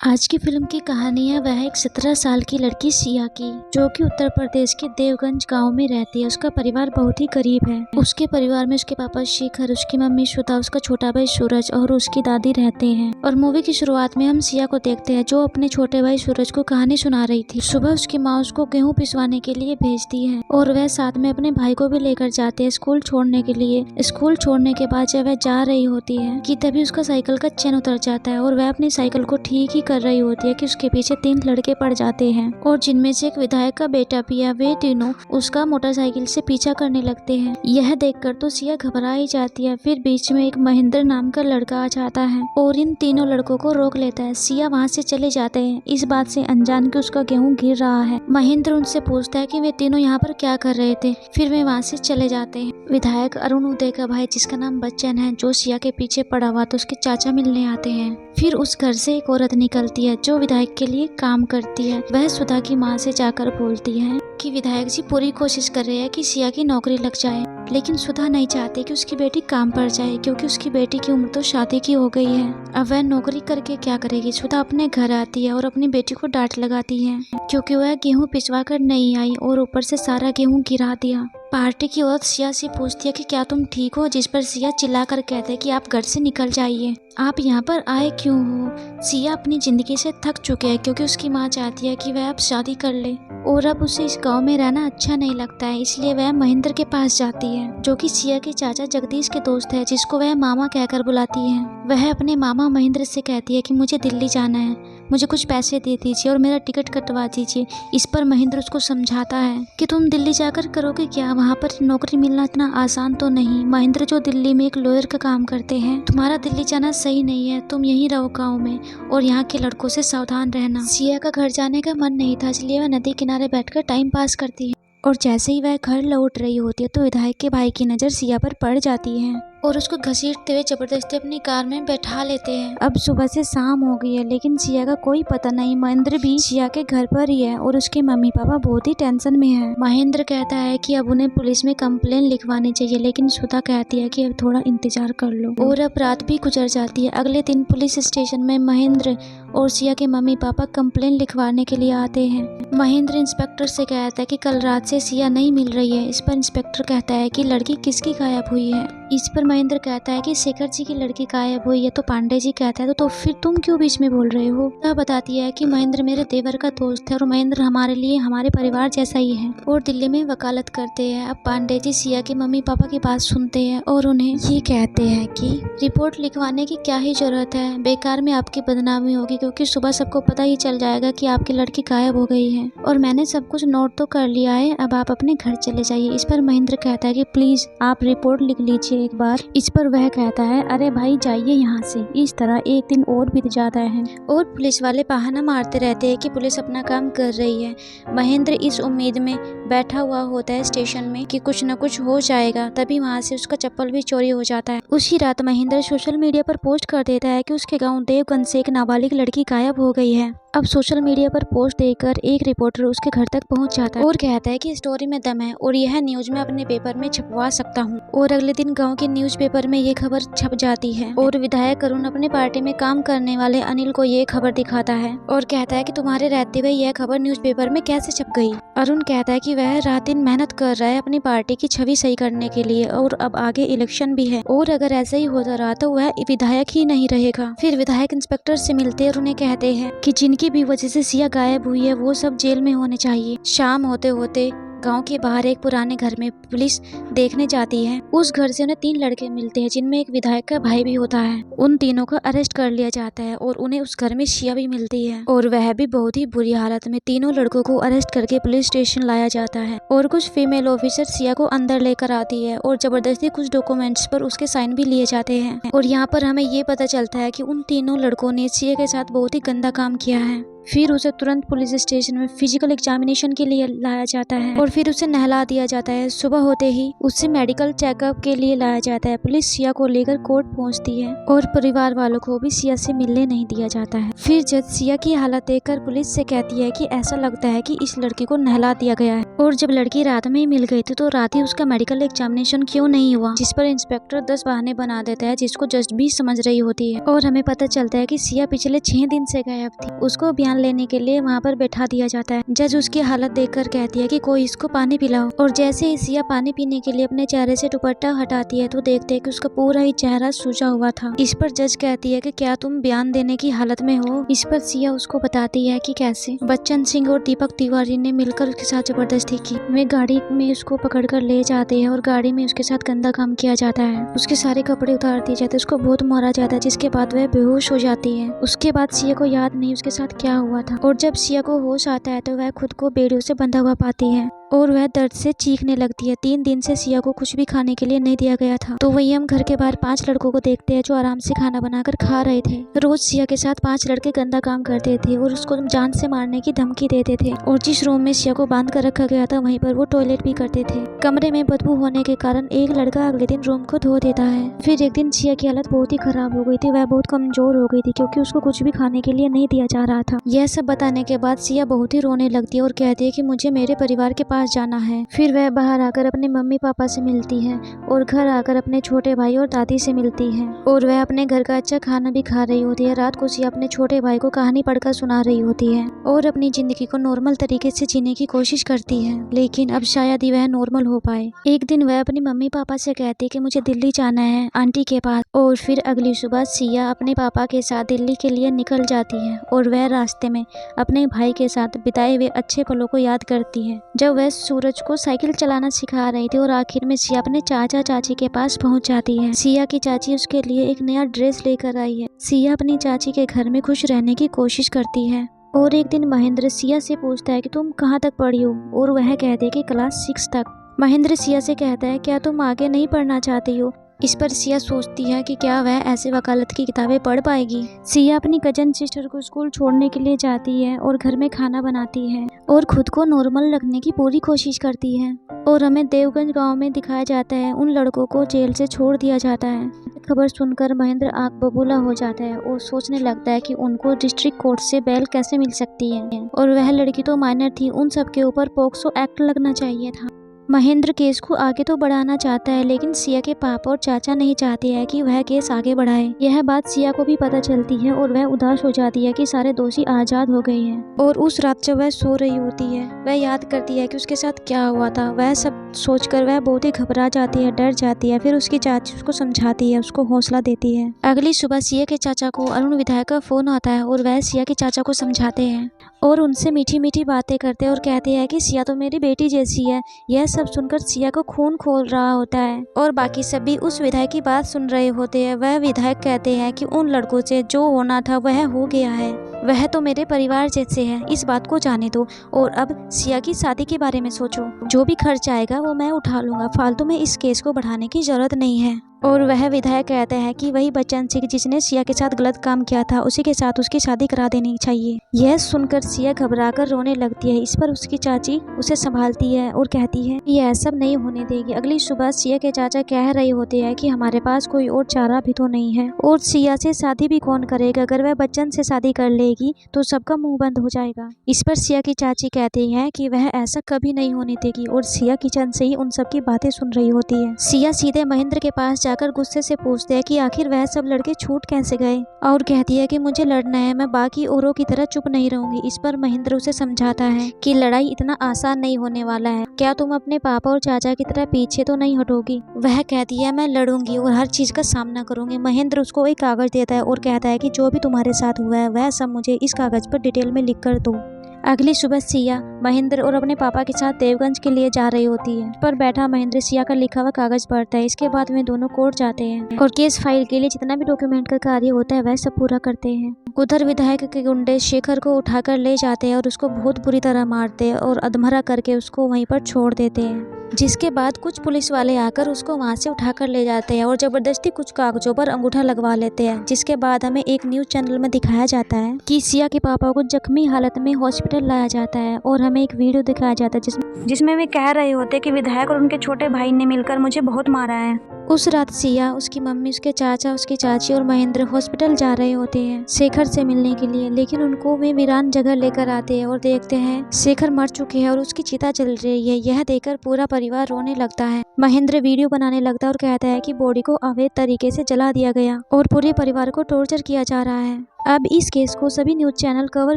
आज की फिल्म की कहानी है वह एक 17 साल की लड़की सिया की, जो कि उत्तर प्रदेश के देवगंज गांव में रहती है। उसका परिवार बहुत ही गरीब है। उसके परिवार में उसके पापा शिखर, उसकी मम्मी श्वेता, उसका छोटा भाई सूरज और उसकी दादी रहते हैं। और मूवी की शुरुआत में हम सिया को देखते हैं जो अपने छोटे भाई सूरज को कहानी सुना रही थी। सुबह उसकी माँ उसको गेहूँ पिसवाने के लिए भेजती है और वह साथ में अपने भाई को भी लेकर जाते हैं स्कूल छोड़ने के लिए। स्कूल छोड़ने के बाद जब वह जा रही होती है कि तभी उसका साइकिल का चेन उतर जाता है और वह अपनी साइकिल को ठीक ही कर रही होती है कि उसके पीछे 3 लड़के पड़ जाते हैं और जिनमें से एक विधायक का बेटा भी है। वे तीनों उसका मोटरसाइकिल से पीछा करने लगते हैं। यह देखकर तो सिया घबरा ही जाती है। फिर बीच में एक महेंद्र नाम का लड़का आ जाता है और इन तीनों लड़कों को रोक लेता है। सिया वहाँ से चले जाते हैं इस बात से अनजान कि उसका गेहूं गिर रहा है। महेंद्र उनसे पूछता है कि वे तीनों यहाँ पर क्या कर रहे थे। फिर वे वहाँ से चले जाते हैं। विधायक अरुण उदय का भाई जिसका नाम बच्चन है, जो सिया के पीछे पड़ा हुआ, तो उसके चाचा मिलने आते हैं। फिर उस घर से एक औरत निकलती है जो विधायक के लिए काम करती है। वह सुधा की माँ से जाकर बोलती है कि विधायक जी पूरी कोशिश कर रहे हैं कि सिया की नौकरी लग जाए, लेकिन सुधा नहीं चाहती कि उसकी बेटी काम पर जाए क्योंकि उसकी बेटी की उम्र तो शादी की हो गई है। अब वह नौकरी करके क्या करेगी। सुधा अपने घर आती है और अपनी बेटी को डांट लगाती है क्योंकि वह गेहूं पिसवा कर नहीं आई और ऊपर से सारा गेहूं गिरा दिया। पार्टी की औरत सिया से पूछती है कि क्या तुम ठीक हो, जिस पर सिया चिल्लाकर कहते हैं कि आप घर से निकल जाइए, आप यहाँ पर आए क्यों हो। सिया अपनी जिंदगी से थक चुके हैं क्योंकि उसकी माँ चाहती है कि वह अब शादी कर ले और अब उसे इस गांव में रहना अच्छा नहीं लगता है। इसलिए वह महेंद्र के पास जाती है जो कि सिया के चाचा जगदीश के दोस्त है, जिसको वह मामा कहकर बुलाती है। वह अपने मामा महेंद्र से कहती है कि मुझे दिल्ली जाना है, मुझे कुछ पैसे दे दीजिए और मेरा टिकट कटवा दीजिए। इस पर महेंद्र उसको समझाता है कि तुम दिल्ली जाकर करोगे क्या, वहाँ पर नौकरी मिलना इतना आसान तो नहीं। महेंद्र जो दिल्ली में एक लॉयर का काम करते हैं, तुम्हारा दिल्ली जाना सही नहीं है, तुम यहीं रहो गाँव में और यहाँ के लड़कों से सावधान रहना। सिया का घर जाने का मन नहीं था, इसलिए वह नदी किनारे बैठकर टाइम पास करती है। और जैसे ही वह घर लौट रही होती है तो विधायक के भाई की नज़र सिया पर पड़ जाती है और उसको घसीटते हुए जबरदस्ती अपनी कार में बैठा लेते हैं। अब सुबह से शाम हो गई है लेकिन सिया का कोई पता नहीं। महेंद्र भी सिया के घर पर ही है और उसके मम्मी पापा बहुत ही टेंशन में है। महेंद्र कहता है कि अब उन्हें पुलिस में कंप्लेन लिखवानी चाहिए, लेकिन सुधा कहती है कि अब थोड़ा इंतजार कर लो। और अब रात भी गुजर जाती है। अगले दिन पुलिस स्टेशन में महेंद्र और सिया के मम्मी पापा कंप्लेन लिखवाने के लिए आते हैं। महेंद्र इंस्पेक्टर से कहता है कि कल रात से सिया नहीं मिल रही है। इस पर इंस्पेक्टर कहता है कि लड़की किसकी गायब हुई है। इस पर महेंद्र कहता है कि शेखर जी की लड़की गायब हुई है। तो पांडे जी कहता है तो फिर तुम क्यों बीच में बोल रहे हो। वह बताती है कि महेंद्र मेरे देवर का दोस्त है और महेंद्र हमारे लिए हमारे परिवार जैसा ही है और दिल्ली में वकालत करते हैं। अब पांडे जी सिया के मम्मी पापा की बात सुनते हैं और उन्हें ये कहते हैं कि रिपोर्ट लिखवाने की क्या ही जरूरत है, बेकार में आपकी बदनामी होगी क्योंकि सुबह सबको पता ही चल जाएगा कि आपकी लड़की गायब हो गई है और मैंने सब कुछ नोट तो कर लिया है, अब आप अपने घर चले जाइए। इस पर महेंद्र कहता है कि प्लीज आप रिपोर्ट लिख लीजिए एक बार। इस पर वह कहता है अरे भाई जाइए यहाँ से। इस तरह एक दिन और बीत जाता है और पुलिस वाले बहाना मारते रहते हैं कि पुलिस अपना काम कर रही है। महेंद्र इस उम्मीद में बैठा हुआ होता है स्टेशन में कि कुछ न कुछ हो जाएगा, तभी वहाँ से उसका चप्पल भी चोरी हो जाता है। उसी रात महेंद्र सोशल मीडिया पर पोस्ट कर देता है कि उसके गाँव देवगंज से एक नाबालिग लड़की गायब हो गई है। अब सोशल मीडिया पर पोस्ट देखकर एक रिपोर्टर उसके घर तक पहुंच जाता है और कहता है कि स्टोरी में दम है और यह न्यूज में अपने पेपर में छपवा सकता हूं। और अगले दिन गांव के न्यूज़पेपर में ये खबर छप जाती है और विधायक अरुण अपने पार्टी में काम करने वाले अनिल को ये खबर दिखाता है और कहता है कि तुम्हारे रहते हुए यह खबर न्यूज़पेपर में कैसे छप गई। अरुण कहता है कि वह रात दिन मेहनत कर रहा है अपनी पार्टी की छवि सही करने के लिए और अब आगे इलेक्शन भी है और अगर ऐसा ही होता रहा तो वह विधायक ही नहीं रहेगा। फिर विधायक इंस्पेक्टर से मिलते और उन्हें कहते हैं कि जिनकी भी वजह से सिया गायब हुई है वो सब जेल में होने चाहिए। शाम होते होते गांव के बाहर एक पुराने घर में पुलिस देखने जाती है। उस घर से उन्हें 3 लड़के मिलते हैं जिनमें एक विधायक का भाई भी होता है। उन तीनों को अरेस्ट कर लिया जाता है और उन्हें उस घर में सिया भी मिलती है और वह भी बहुत ही बुरी हालत में। तीनों लड़कों को अरेस्ट करके पुलिस स्टेशन लाया जाता है और कुछ फीमेल ऑफिसर सिया को अंदर लेकर आती है और जबरदस्ती कुछ डॉक्यूमेंट्स पर उसके साइन भी लिए जाते हैं। और यहाँ पर हमें ये पता चलता है कि उन तीनों लड़कों ने सिया के साथ बहुत ही गंदा काम किया है। फिर उसे तुरंत पुलिस स्टेशन में फिजिकल एग्जामिनेशन के लिए लाया जाता है और फिर उसे नहला दिया जाता है। सुबह होते ही उसे मेडिकल चेकअप के लिए लाया जाता है। पुलिस सिया को लेकर कोर्ट पहुंचती है और परिवार वालों को भी सिया से मिलने नहीं दिया जाता है। फिर जज सिया की हालत देखकर पुलिस से कहती है कि ऐसा लगता है कि इस लड़की को नहला दिया गया है और जब लड़की रात में ही मिल गई थी तो रात ही उसका मेडिकल एग्जामिनेशन क्यों नहीं हुआ, जिस पर इंस्पेक्टर 10 बहाने बना देता है जिसको जज भी समझ रही होती है। और हमें पता चलता है कि सिया पिछले 6 दिन से गायब थी। उसको बयान लेने के लिए वहाँ पर बैठा दिया जाता है। जज उसकी हालत देखकर कहती है कि कोई इसको पानी पिलाओ और जैसे ही सिया पानी पीने के लिए अपने चेहरे से दुपट्टा हटाती है तो देखते है कि उसका पूरा ही चेहरा सूजा हुआ था। इस पर जज कहती है कि क्या तुम बयान देने की हालत में हो। इस पर सिया उसको बताती है कि कैसे बच्चन सिंह और दीपक तिवारी ने मिलकर उसके साथ जबरदस्ती की। वे गाड़ी में उसको पकड़कर ले जाते हैं और गाड़ी में उसके साथ गंदा काम किया जाता है। उसके सारे कपड़े उतार दिए जाते हैं, उसको बहुत मारा जाता है जिसके बाद वह बेहोश हो जाती है। उसके बाद सिया को याद नहीं उसके साथ क्या हुआ था और जब सिया को होश आता है तो वह खुद को बेड़ियों से बंधा हुआ पाती है और वह दर्द से चीखने लगती है। 3 दिन से सिया को कुछ भी खाने के लिए नहीं दिया गया था। तो वही हम घर के बाहर 5 लड़कों को देखते हैं जो आराम से खाना बनाकर खा रहे थे। रोज सिया के साथ 5 लड़के गंदा काम करते थे और उसको जान से मारने की धमकी देते थे और जिस रूम में सिया को बांध कर रखा गया था वहीं पर वो टॉयलेट भी करते थे। कमरे में बदबू होने के कारण एक लड़का अगले दिन रूम को धो देता है। फिर एक दिन सिया की हालत बहुत ही खराब हो गई थी, वह बहुत कमजोर हो गई थी क्योंकि उसको कुछ भी खाने के लिए नहीं दिया जा रहा था। यह सब बताने के बाद सिया बहुत ही रोने लगती है और कहती है कि मुझे मेरे परिवार के पास जाना है। फिर वह बाहर आकर अपने मम्मी पापा से मिलती है और घर आकर अपने छोटे भाई और दादी से मिलती है और वह अपने घर का अच्छा खाना भी खा रही होती है। रात को सिया अपने छोटे भाई को कहानी पढ़कर सुना रही होती है और अपनी जिंदगी को नॉर्मल तरीके से जीने की कोशिश करती है, लेकिन अब शायद ही वह नॉर्मल हो पाए। एक दिन वह अपनी मम्मी पापा से कहती है कि मुझे दिल्ली जाना है आंटी के पास और फिर अगली सुबह सिया अपने पापा के साथ दिल्ली के लिए निकल जाती है और वह रास्ते में अपने भाई के साथ बिताए हुए अच्छे पलों को याद करती है जब वह सूरज को साइकिल चलाना सिखा रही थी और आखिर में सिया अपने चाचा चाची के पास पहुंच जाती है। सिया की चाची उसके लिए एक नया ड्रेस लेकर आई है। सिया अपनी चाची के घर में खुश रहने की कोशिश करती है और एक दिन महेंद्र सिया से पूछता है कि तुम कहाँ तक पढ़ी हो और वह कहती है कि क्लास 6 तक। महेंद्र सिया से कहता है क्या तुम आगे नहीं पढ़ना चाहती हो। इस पर सिया सोचती है कि क्या वह ऐसे वकालत की किताबें पढ़ पाएगी। सिया अपनी कजन सिस्टर को स्कूल छोड़ने के लिए जाती है और घर में खाना बनाती है और खुद को नॉर्मल रखने की पूरी कोशिश करती है। और हमें देवगंज गांव में दिखाया जाता है उन लड़कों को जेल से छोड़ दिया जाता है। खबर सुनकर महेंद्र आंख बबूला हो जाता है और सोचने लगता है कि उनको डिस्ट्रिक्ट कोर्ट से बेल कैसे मिल सकती है और वह लड़की तो माइनर थी, उन सब के ऊपर पोक्सो एक्ट लगना चाहिए था। महेंद्र केस को आगे तो बढ़ाना चाहता है लेकिन सिया के पापा और चाचा नहीं चाहते हैं कि वह केस आगे बढ़ाए। यह बात सिया को भी पता चलती है और वह उदास हो जाती है कि सारे दोषी आजाद हो गए हैं। और उस रात जब वह सो रही होती है वह याद करती है कि उसके साथ क्या हुआ था। वह सब सोचकर वह बहुत ही घबरा जाती है, डर जाती है। फिर उसकी चाची उसको समझाती है, उसको हौसला देती है। अगली सुबह सिया के चाचा को अरुण विधायक का फोन आता है और वह सिया के चाचा को समझाते हैं और उनसे मीठी मीठी बातें करते हैं और कहते हैं कि सिया तो मेरी बेटी जैसी है। यह सब सुनकर सिया को खून खोल रहा होता है और बाकी सभी उस विधायक की बात सुन रहे होते हैं। वह विधायक कहते हैं कि उन लड़कों से जो होना था वह हो गया है, वह तो मेरे परिवार जैसे है, इस बात को जाने दो और अब सिया की शादी के बारे में सोचो। जो भी खर्च आएगा वो मैं उठा लूंगा, फालतू में इस केस को बढ़ाने की जरूरत नहीं है। और वह विधायक कहते हैं कि वही बच्चन सिंह जिसने सिया के साथ गलत काम किया था उसी के साथ उसकी शादी करा देनी चाहिए। यह सुनकर सिया घबराकर रोने लगती है। इस पर उसकी चाची उसे संभालती है और कहती है कि यह सब नहीं होने देगी। अगली सुबह सिया के चाचा कह रहे होते हैं कि हमारे पास कोई और चारा भी तो नहीं है और सिया से शादी भी कौन करेगा। अगर वह बच्चन से शादी कर लेगी तो सबका मुंह बंद हो जाएगा। इस पर सिया की चाची कहती है कि वह ऐसा कभी नहीं होने देगी और सिया किचन से ही उन सब की बातें सुन रही होती है। सिया सीधे महेंद्र के पास जाकर गुस्से से पूछते हैं कि आखिर वह सब लड़के छूट कैसे गए और कहती है कि मुझे लड़ना है, मैं बाकी औरों की तरह चुप नहीं रहूंगी। इस पर महेंद्र उसे समझाता है कि लड़ाई इतना आसान नहीं होने वाला है, क्या तुम अपने पापा और चाचा की तरह पीछे तो नहीं हटोगी। वह कहती है मैं लड़ूंगी और हर चीज का सामना करूंगी। महेंद्र उसको एक कागज देता है और कहता है कि जो भी तुम्हारे साथ हुआ है वह सब मुझे इस कागज पर डिटेल में लिख कर दो। अगली सुबह सिया महेंद्र और अपने पापा के साथ देवगंज के लिए जा रही होती है। पर बैठा महेंद्र सिया का लिखा हुआ कागज पढ़ता है। इसके बाद वे दोनों कोर्ट जाते हैं और केस फाइल के लिए जितना भी डॉक्यूमेंट का कार्य होता है वह सब पूरा करते हैं। उधर विधायक के गुंडे शेखर को उठाकर ले जाते हैं और उसको बहुत बुरी तरह मारते हैं और अधमरा करके उसको वहीं पर छोड़ देते हैं। जिसके बाद कुछ पुलिस वाले आकर उसको वहाँ से उठाकर ले जाते हैं और जबरदस्ती कुछ कागजों पर अंगूठा लगवा लेते हैं। जिसके बाद हमें एक न्यूज चैनल में दिखाया जाता है कि सिया के पापा को जख्मी हालत में हॉस्पिटल लाया जाता है और हमें एक वीडियो दिखाया जाता है जिसमें वे कह रहे होते कि विधायक और उनके छोटे भाई ने मिलकर मुझे बहुत मारा है। उस रात सिया, उसकी मम्मी, उसके चाचा, उसकी चाची और महेंद्र हॉस्पिटल जा रहे होते हैं शेखर से मिलने के लिए, लेकिन उनको वे वीरान जगह लेकर आते हैं और देखते हैं शेखर मर चुके हैं और उसकी चिता जल रही है। यह देखकर पूरा परिवार रोने लगता है। महेंद्र वीडियो बनाने लगता है और कहता है कि बॉडी को अवैध तरीके से जला दिया गया और पूरे परिवार को टॉर्चर किया जा रहा है। अब इस केस को सभी न्यूज चैनल कवर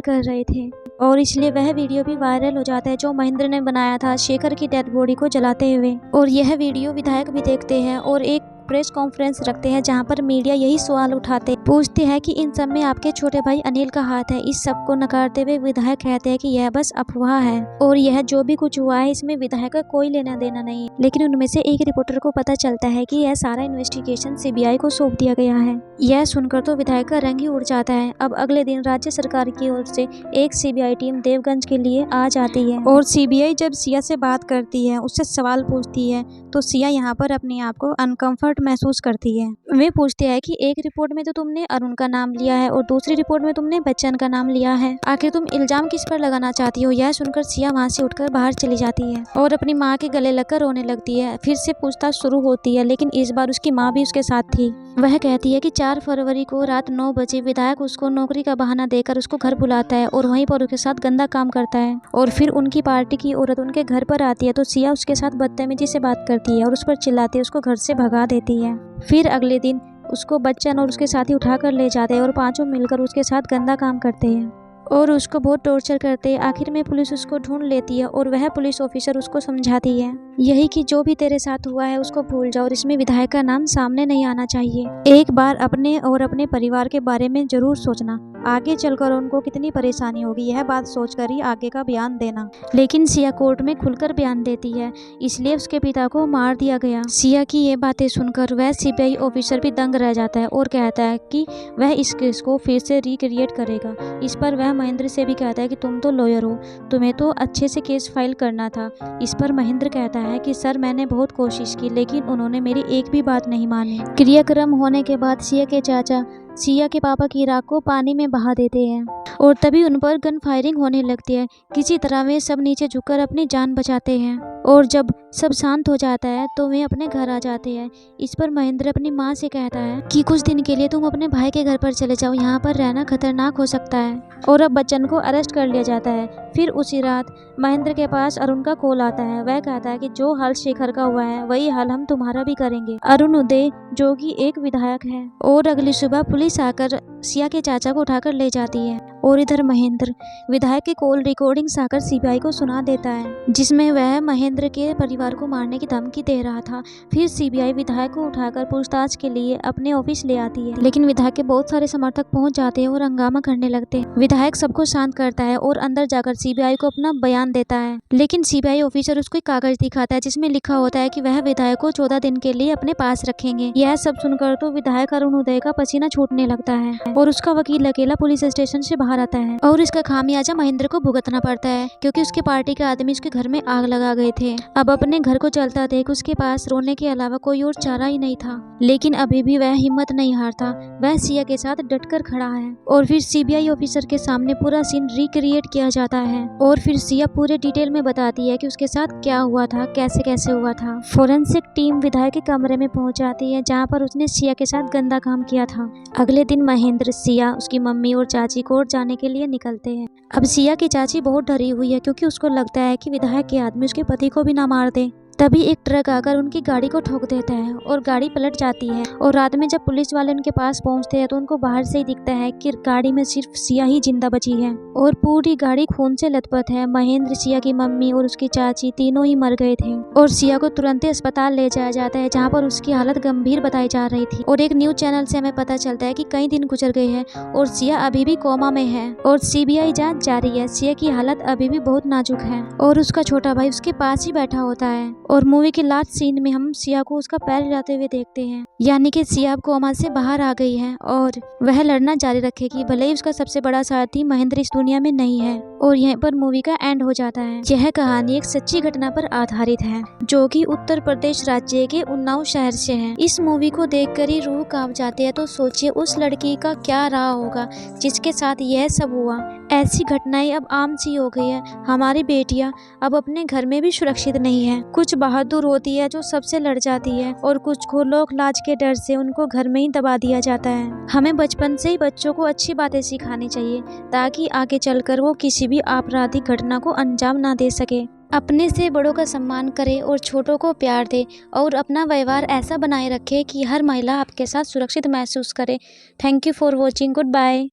कर रहे थे और इसलिए वह वीडियो भी वायरल हो जाता है जो महेंद्र ने बनाया था शेखर की डेड बॉडी को जलाते हुए। और यह वीडियो विधायक भी देखते हैं और एक प्रेस कॉन्फ्रेंस रखते हैं जहां पर मीडिया यही सवाल उठाते पूछते हैं कि इन सब में आपके छोटे भाई अनिल का हाथ है। इस सब को नकारते हुए विधायक कहते हैं कि यह बस अफवाह है और यह जो भी कुछ हुआ है इसमें विधायक का कोई लेना देना नहीं। लेकिन उनमें से एक रिपोर्टर को पता चलता है कि यह सारा इन्वेस्टिगेशन सीबीआई को सौंप दिया गया है। यह सुनकर तो विधायक का रंग ही उड़ जाता है। अब अगले दिन राज्य सरकार की ओर से एक सीबीआई टीम देवगंज के लिए आ जाती है और सीबीआई जब सिया से बात करती है, उससे सवाल पूछती है, तो सिया यहाँ पर अपने आप को अनकंफर्ट महसूस करती है। वे पूछते हैं कि एक रिपोर्ट में तो तुमने अरुण का नाम लिया है और दूसरी रिपोर्ट में तुमने बच्चन का नाम लिया है, आखिर तुम इल्जाम किस पर लगाना चाहती हो। यह सुनकर सिया वहाँ से उठकर बाहर चली जाती है और अपनी माँ के गले लगकर रोने लगती है। फिर से पूछताछ शुरू होती है, लेकिन इस बार उसकी माँ भी उसके साथ थी। वह कहती है कि 4 फरवरी को रात 9 बजे विधायक उसको नौकरी का बहाना देकर उसको घर बुलाता है और वहीं पर उसके साथ गंदा काम करता है और फिर उनकी पार्टी की औरत उनके घर पर आती है तो सिया उसके साथ बदतमीजी से बात करती है और उस पर चिल्लाती है, उसको घर से भगा देती है। फिर अगले दिन उसको बच्चन और उसके साथी उठाकर ले जाते हैं और पांचों मिलकर उसके साथ गंदा काम करते हैं और उसको बहुत टॉर्चर करते हैं। आखिर में पुलिस उसको ढूंढ लेती है और वह पुलिस ऑफिसर उसको समझाती है यही कि जो भी तेरे साथ हुआ है उसको भूल जाओ और इसमें विधायक का नाम सामने नहीं आना चाहिए। एक बार अपने और अपने परिवार के बारे में जरूर सोचना, आगे चलकर उनको कितनी परेशानी होगी, यह बात सोचकर ही आगे का बयान देना। लेकिन सिया कोर्ट में खुलकर बयान देती है, इसलिए उसके पिता को मार दिया गया। सिया की ये बातें सुनकर वह सीबीआई ऑफिसर भी दंग रह जाता है और कहता है कि वह इस केस को फिर से रिक्रिएट करेगा। इस पर वह महेंद्र से भी कहता है कि तुम तो लॉयर हो, तुम्हें तो अच्छे से केस फाइल करना था। इस पर महेंद्र कहता है कि सर मैंने बहुत कोशिश की लेकिन उन्होंने मेरी एक भी बात नहीं मानी। क्रियाक्रम होने के बाद सिया के चाचा सिया के पापा की राख को पानी में बहा देते हैं और तभी उन पर गन फायरिंग होने लगती है। किसी तरह वे सब नीचे झुककर अपनी जान बचाते हैं और जब सब शांत हो जाता है तो वे अपने घर आ जाते हैं। इस पर महेंद्र अपनी माँ से कहता है कि कुछ दिन के लिए तुम अपने भाई के घर पर चले जाओ, यहाँ पर रहना खतरनाक हो सकता है। और अब बच्चन को अरेस्ट कर लिया जाता है। फिर उसी रात महेंद्र के पास अरुण का कॉल आता है। वह कहता है कि जो हाल शेखर का हुआ है वही हाल हम तुम्हारा भी करेंगे। अरुण उदय जो कि एक विधायक है। और अगली सुबह पुलिस आकर सिया के चाचा को उठाकर ले जाती है और इधर महेंद्र विधायक के कॉल रिकॉर्डिंग्स आकर सीबीआई को सुना देता है जिसमें वह महेंद्र के परिवार को मारने की धमकी दे रहा था। फिर सीबीआई विधायक को उठाकर पूछताछ के लिए अपने ऑफिस ले आती है, लेकिन विधायक के बहुत सारे समर्थक पहुंच जाते हैं और हंगामा करने लगते हैं। विधायक सबको शांत करता है और अंदर जाकर सीबीआई को अपना बयान देता है, लेकिन सीबीआई ऑफिसर उसको एक कागज दिखाता है जिसमें लिखा होता है कि वह विधायक को 14 दिन के लिए अपने पास रखेंगे। यह सब सुनकर तो विधायक अरुण उदय का पसीना छूटने लगता है और उसका वकील अकेला पुलिस स्टेशन से बाहर आता है और इसका खामियाजा महेंद्र को भुगतना पड़ता है क्योंकि उसके पार्टी के आदमी उसके घर में आग लगा गए थे। अब अपने घर को जलता देख उसके पास रोने के अलावा कोई और चारा ही नहीं था, लेकिन अभी भी वह हिम्मत नहीं हारता। वह सिया के साथ डटकर खड़ा है और फिर सीबीआई ऑफिसर के सामने पूरा सीन रिक्रिएट किया जाता है और फिर सिया पूरे डिटेल में बताती है कि उसके साथ क्या हुआ था, कैसे कैसे हुआ था। फोरेंसिक टीम विधायक के कमरे में पहुंच जाती है जहाँ पर उसने सिया के साथ गंदा काम किया था। अगले दिन महेंद्र, सिया, उसकी मम्मी और चाची कोर्ट जाने के लिए निकलते हैं। अब सिया की चाची बहुत डरी हुई है क्योंकि उसको लगता है कि विधायक के आदमी उसके पति को भी ना मार दे। तभी एक ट्रक आकर उनकी गाड़ी को ठोक देता है और गाड़ी पलट जाती है और रात में जब पुलिस वाले उनके पास पहुंचते हैं तो उनको बाहर से ही दिखता है कि गाड़ी में सिर्फ सिया ही जिंदा बची है और पूरी गाड़ी खून से लथपथ है। महेंद्र, सिया की मम्मी और उसकी चाची तीनों ही मर गए थे और सिया को तुरंत अस्पताल ले जाया जाता है जहाँ पर उसकी हालत गंभीर बताई जा रही थी। और एक न्यूज चैनल से हमें पता चलता है कि कई दिन गुजर गए हैं और सिया अभी भी कोमा में है और सीबीआई जांच जारी है। सिया की हालत अभी भी बहुत नाजुक है और उसका छोटा भाई उसके पास ही बैठा होता है और मूवी के लास्ट सीन में हम सिया को उसका पैर हिलाते हुए देखते हैं, यानी कि सिया अब कोमा से बाहर आ गई है और वह लड़ना जारी रखेगी, भले ही उसका सबसे बड़ा सारथी महेंद्र इस दुनिया में नहीं है। और यहीं पर मूवी का एंड हो जाता है। यह कहानी एक सच्ची घटना पर आधारित है, जो कि उत्तर प्रदेश राज्य के उन्नाव शहर से है। इस मूवी को देखकर ही रूह कांप जाती है, तो सोचिए उस लड़की का क्या रहा होगा जिसके साथ यह सब हुआ। ऐसी घटनाएं अब आम सी हो गई है। हमारी बेटियां अब अपने घर में भी सुरक्षित नहीं है। कुछ बहादुर होती है जो सबसे लड़ जाती है और कुछ को लोक लाज के डर से उनको घर में ही दबा दिया जाता है। हमें बचपन से ही बच्चों को अच्छी बातें सिखानी चाहिए, ताकि आगे चलकर वो किसी भी आपराधिक घटना को अंजाम ना दे सके। अपने से बड़ों का सम्मान करे और छोटों को प्यार दे और अपना व्यवहार ऐसा बनाए रखे कि हर महिला आपके साथ सुरक्षित महसूस करे। Thank you for watching. Good bye.